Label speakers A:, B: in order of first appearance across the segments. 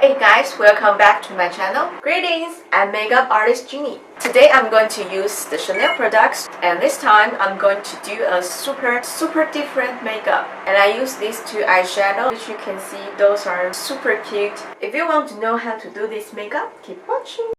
A: Hey guys, welcome back to my channel. Greetings, I'm makeup artist GINNY. Today I'm going to use the Chanel products, and this time I'm going to do a super different makeup. And I use these two eyeshadows, which you can see those are super cute. If you want to know how to do this makeup, keep watching.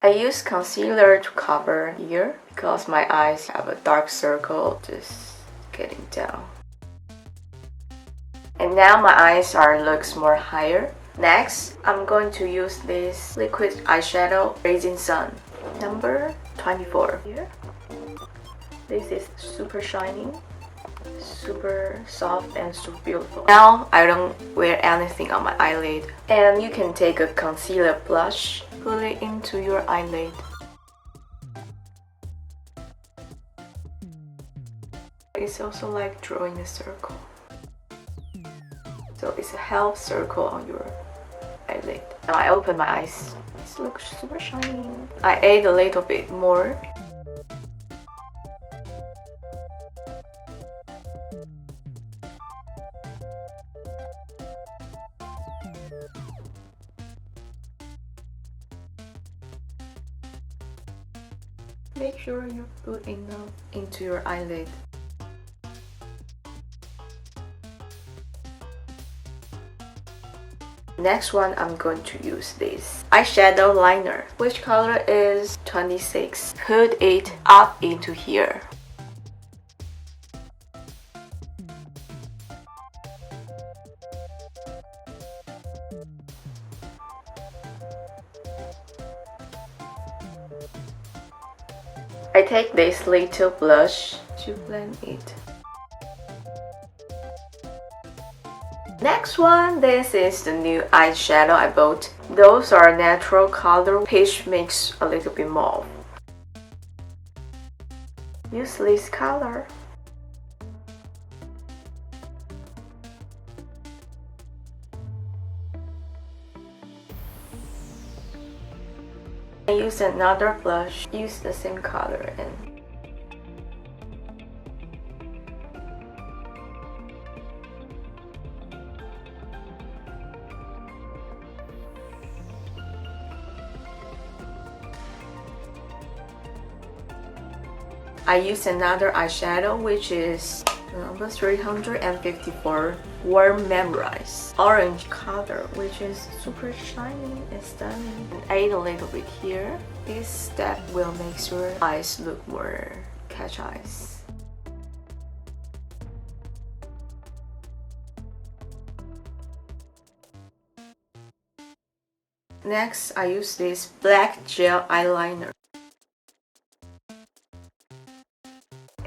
A: I use concealer to cover here because my eyes have a dark circle just getting down. And now my eyes looks more higher. Next, I'm going to use this liquid eyeshadow Raising Sun number 24 here. This is super shining, super soft and super beautiful. Now I don't wear anything on my eyelid, and you can take a concealer blush, put it into your eyelid. It's also like drawing a circle, so it's a half circle on your eyelid. Now I open my eyes. It looks super shiny. I add a little bit more. Make sure you put enough into your eyelid. Next one, I'm going to use this eyeshadow liner, which color is 26. Put it up into here. I take this little blush to blend it. Next one, this is the new eyeshadow I bought. Those are natural color, peach mix a little bit mauve. Use this color. I use another blush, use the same color and I use another eyeshadow, which is number 354, Warm Memorize orange color, which is super shiny and stunning. And add a little bit here. This step will make your eyes look more catch eyes. Next, I use this black gel eyeliner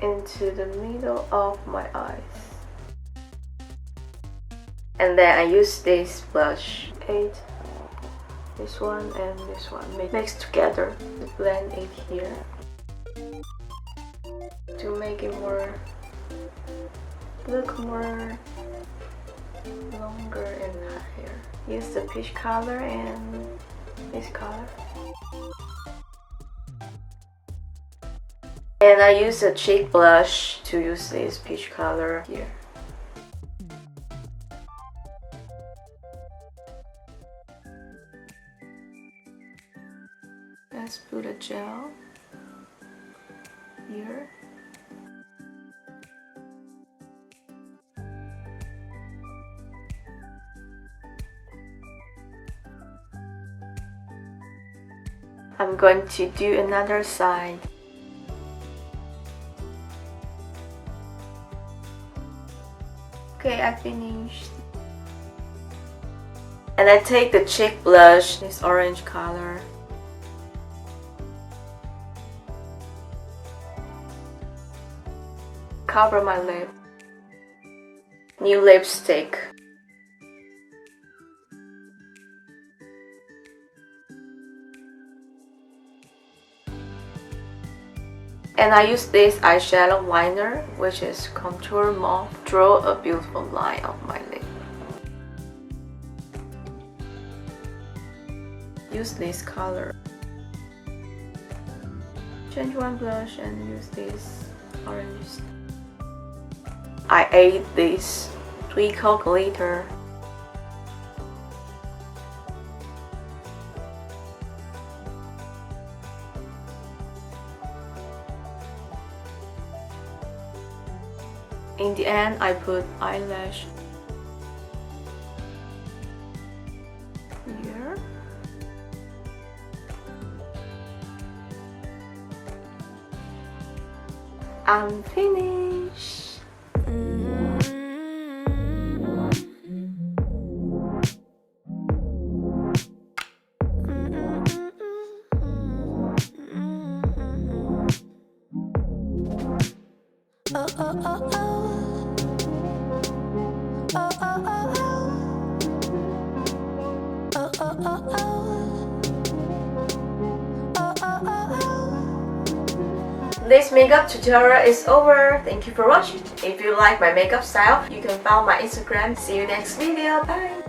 A: into the middle of my eyes. And then I use this blush, this one and this one, mix together to blend it here to make it look more longer and higher. Use the peach color and this color. And I use a cheek blush to use this peach color here. Let's put a gel here. I'm going to do another side. Okay, I finished. And I take the cheek blush, this orange color. Cover my lip. New lipstick. And I use this eyeshadow liner, which is Contour Mauve. Draw a beautiful line on my lip. use this color. Change one blush and use this orange. I ate this twinkle glitter. In the end, I put eyelash here. I'm finished.
B: Oh, oh, oh, oh. Oh, oh, oh, oh. Oh, oh, oh, oh. Oh, oh, oh, oh.
A: This makeup tutorial is over. Thank you for watching. If you like my makeup style, you can follow my Instagram. See you next video. Bye!